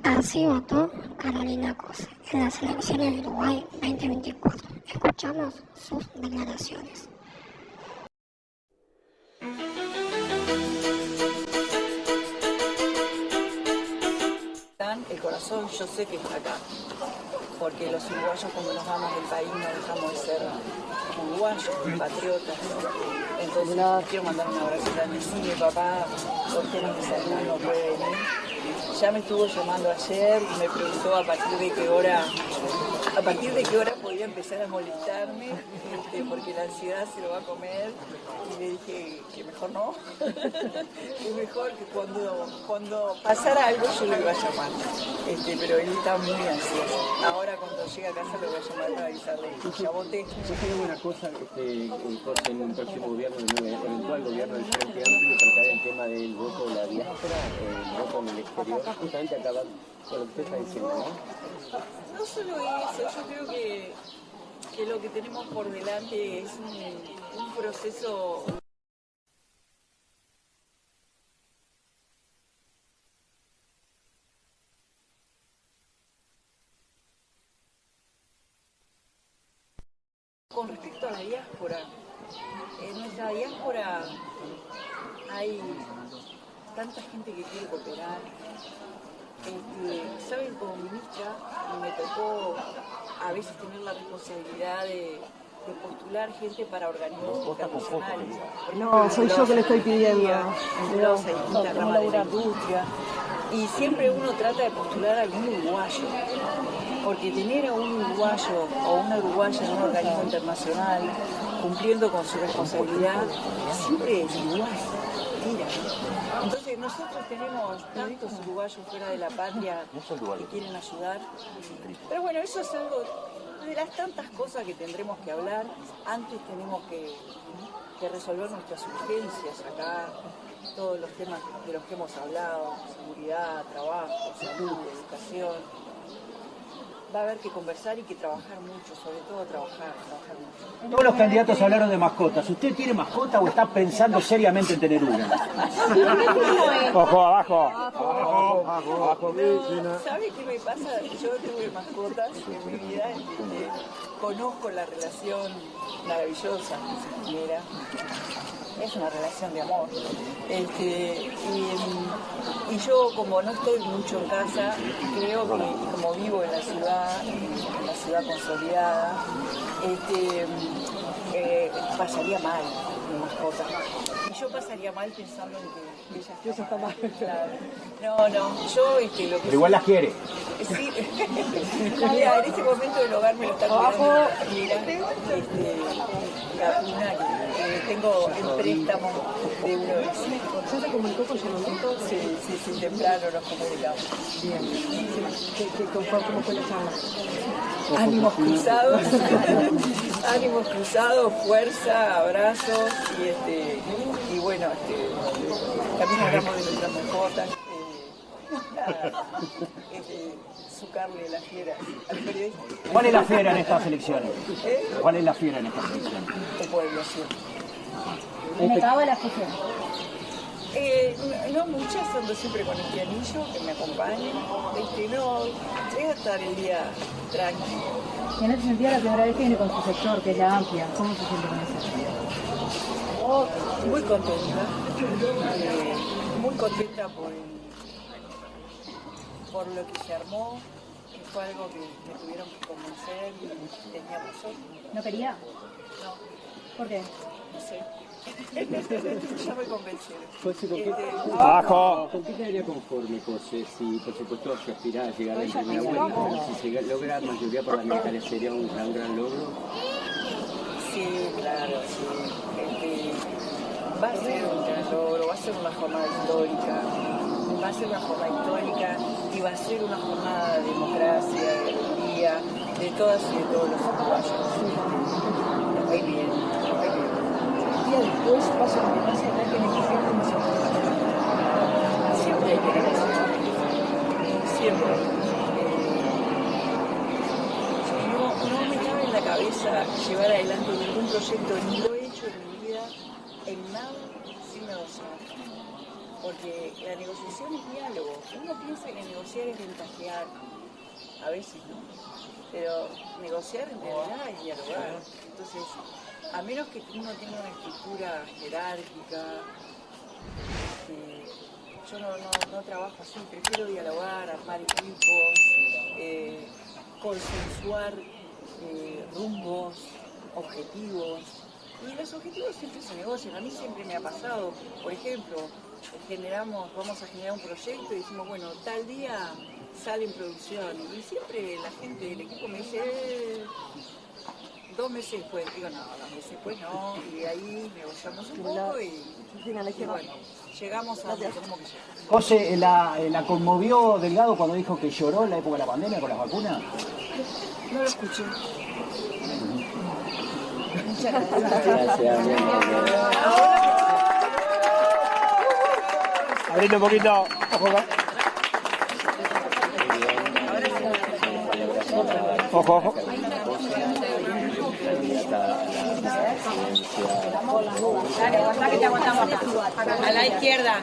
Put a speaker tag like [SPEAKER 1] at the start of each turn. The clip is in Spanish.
[SPEAKER 1] Así votó Carolina Cose en las elecciones de Uruguay 2024. Escuchamos sus declaraciones.
[SPEAKER 2] El corazón yo sé que está acá, porque los uruguayos cuando nos vamos del país no dejamos de ser uruguayos, patriotas. Entonces quiero mandar un abrazo grande. Sí, mi papá por temas de salud no puede venir. Ya me estuvo llamando ayer y me preguntó a partir de qué hora podía empezar a molestarme, porque la ansiedad se lo va a comer. Y le dije que mejor no, que mejor que cuando pasara algo yo lo iba a llamar, pero él está muy ansioso. Ahora cuando llegue a casa lo voy a llamar para avisarle que ya voté.
[SPEAKER 3] ¿Sí sería buena cosa en un próximo gobierno, en un eventual gobierno del Frente Amplio, tratar el tema del voto de la diáspora, el voto en el exterior, justamente acabar con lo que usted está diciendo, ¿no?
[SPEAKER 2] No solo eso, yo creo que lo que tenemos por delante es un proceso con respecto a la diáspora. En nuestra diáspora hay tanta gente que quiere cooperar. Saben, como ministra me tocó a veces tener la responsabilidad de postular gente para organismos internacionales.
[SPEAKER 4] No, soy yo que le estoy pidiendo.
[SPEAKER 2] Vinculados a distintas ramas de la industria. Y siempre uno trata de postular a algún uruguayo, porque tener a un uruguayo o una uruguaya en un organismo internacional cumpliendo con su responsabilidad siempre es igual. Mira. Entonces nosotros tenemos tantos uruguayos fuera de la patria que quieren ayudar, pero bueno, eso es algo de las tantas cosas que tendremos que hablar. Antes tenemos que resolver nuestras urgencias acá, todos los temas de los que hemos hablado, seguridad, trabajo, salud, educación. Va a haber que conversar y que trabajar mucho, sobre todo trabajar mucho.
[SPEAKER 5] Todos los candidatos hablaron de mascotas. ¿Usted tiene mascota o está pensando seriamente en tener una?
[SPEAKER 3] Ojo, abajo.
[SPEAKER 2] No, ¿sabe qué me pasa? Yo tuve mascotas en mi vida, conozco la relación maravillosa que se genera. Es una relación de amor. Y yo, como no estoy mucho en casa, creo que como vivo en la ciudad consolidada, pasaría mal mi mascota. Y yo pasaría mal pensando en que ella está mal. Claro. No, yo lo que...
[SPEAKER 5] Pero igual las quiere.
[SPEAKER 2] Sí, mira, en este momento el hogar me lo está cuidando. Mira, una que tengo en préstamo de uno de mis hijos.
[SPEAKER 4] ¿Ya se comunicó con Yolondito?
[SPEAKER 2] Sí, temprano nos comunicamos.
[SPEAKER 4] Bien. ¿Cómo fue la charla?
[SPEAKER 2] Ánimos cruzados, fuerza, abrazos y bueno, también hablamos de nuestras mascotas. Sucarle la fiera al periodista.
[SPEAKER 5] ¿Cuál es la fiera en estas elecciones? ¿Cuál es la fiera en estas elecciones?
[SPEAKER 2] El pueblo, sí.
[SPEAKER 6] ¿Me acaba la fusión?
[SPEAKER 2] No muchas, ando siempre con este anillo que me acompaña. No, voy a estar el día tranquilo.
[SPEAKER 6] Y en ese sentido, la primera vez que viene con su sector, que es la amplia, ¿cómo se siente con eso?
[SPEAKER 2] Muy contenta. Muy contenta por lo que se armó. Fue algo que me tuvieron que convencer y tenía razón.
[SPEAKER 6] ¿No quería?
[SPEAKER 2] No.
[SPEAKER 6] ¿Por qué?
[SPEAKER 2] No sé. Ya me convencieron.
[SPEAKER 3] Abajo. ¿Con qué quedaría conforme, José? Si, por supuesto, se aspira a llegar a la primera vuelta, si se logra mayoría parlamentaria, ¿sería un gran logro?
[SPEAKER 2] Sí, claro, sí. Va a ser un gran logro, va a ser una jornada histórica. Va a ser una jornada histórica y va a ser una jornada de democracia, de alegría, de todas y de todos los uruguayos. Nos va a ir bien, nos va a ir bien. El día después pasa lo que pasa acá, que necesitamos siempre hay que negociar. Siempre. No me cabe en la cabeza llevar adelante ningún proyecto, ni lo he hecho en mi vida, en nada sin negociar. porque la negociación es diálogo. Uno piensa que negociar es ventajear, a veces no, pero negociar en realidad es dialogar. Entonces, a menos que uno tenga una estructura jerárquica, yo no trabajo así, prefiero dialogar, armar equipos, consensuar rumbos, objetivos. Y los objetivos siempre se negocian. A mí siempre me ha pasado, por ejemplo, vamos a generar un proyecto y decimos, bueno, tal día sale en producción. Y siempre la gente del equipo me dice, 2 meses después. Digo, no, 2 meses después no. Y ahí negociamos un poco y bueno, llegamos a donde tenemos que llegar.
[SPEAKER 5] José, ¿la conmovió Delgado cuando dijo que lloró en la época de la pandemia con las vacunas?
[SPEAKER 2] No lo escuché.
[SPEAKER 3] Muchas gracias.
[SPEAKER 7] Abriendo un poquito. Ojo, ojo.
[SPEAKER 2] A la izquierda.